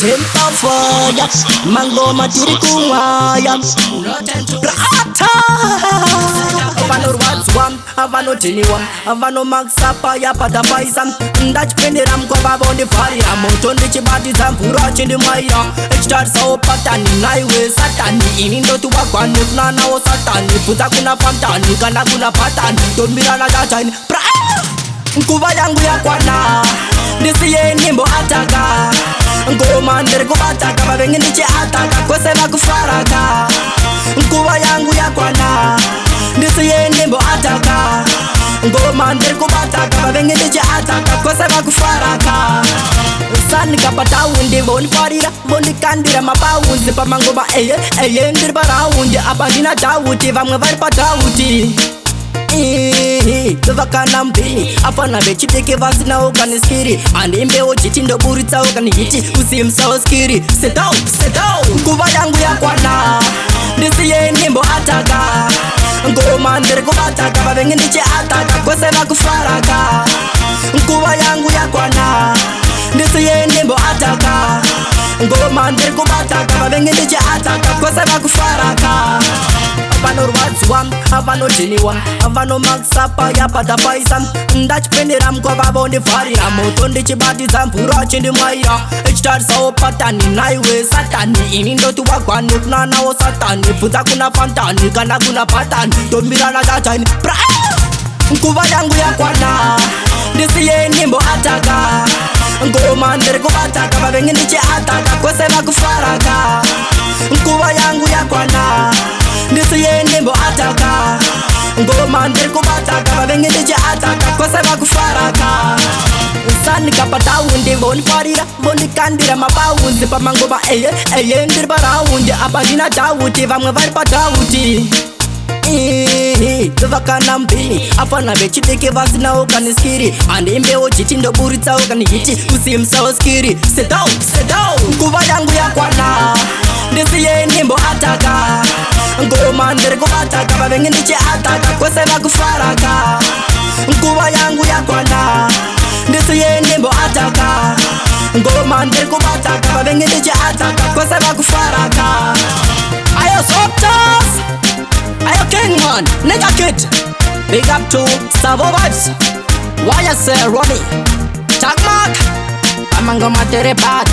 Tempa fire, mango matiri kumaya. Brata. Avano rwatswa, avano tiniwa, avano maksapa ya pada paisa. Ndach penderam kwa babonde farira, motondi chibati zampura chindi maira. Echtar sao patani, naiwe satani. Inindo tuwa kwa nukna nao satani. Puta kuna pantani, kana kuna patani. Tombira na jachani, brata. Nkuba yangu ya kwana, nisiye nimbo ataka. Ngoma ndere kubataka, babengi ndiche ataka. Kwese bakufaraka. Nkuba yangu ya kwana, nisiye nimbo ataka. Ngoma ndere kubataka, babengi ndiche ataka. Kwese bakufaraka. Sani kapata undi boni farira, boni kandira mabawundi pa mangoma eye ndiri barawundi abandina tawuti vamwe vari patawuti. Vakana mpini apana vechiteke vasina ukaniskiri andimbewo chiti ndoburitsa ukanihiti usimsawo skiri setau nguva yangu yakwana ndisiye nimbo ataka ngoma ndiri kubataka vavengi ndiche ataka kwese vakufaraka nguva yangu yakwana ndisiye nimbo ataka ngoma ndiri kubataka vavengi ndiche ataka kwese vakufaraka avano rwadziwa avano tiniwa avano maksapa ya pada paisa ndachipenderam kwa vavonde farira moto ndichibatidza mvura chindimwaira echitarisawo patani naiwe satani ini ndoti wagwane kuna nawo satani bvunza kuna fantani kana kuna patani tombirana tatani nguva yangu yakwana ndisiye nimbo ataka ngoma ndiri kubataka vavengi ndichi ataka kwese vakufaraka nguva yangu yakwana ndisiye nimbo ataka ngoma ndiri kubataka vavengi ndichi ataka kwese vakufaraka sani kapatawundi vonifarira vonikandira mabawundi pamangoma eye ndiri parawundi apa ndina tawuti vamwe vari patawuti. Vakana mpini apana vechiteke vasina ukaniskiri andimbewo chiti ndoburitsa ukanihiti usimsawo skiri setau nguva yangu yakwana ndisiye nimbo ataka ngoma ndiri kubataka vavengi ndichi ataka kwese vakufaraka nguva yangu yakwana ndisiye nimbo ataka ngoma ndiri kubataka vavengi ndichi ataka kwese vakufaraka. Ayo Soptas, ayo Kingman, Nigga Kid. Big up to Savo Vibes, YSL Ronnie, Tag Mark, Amangoma Terepat.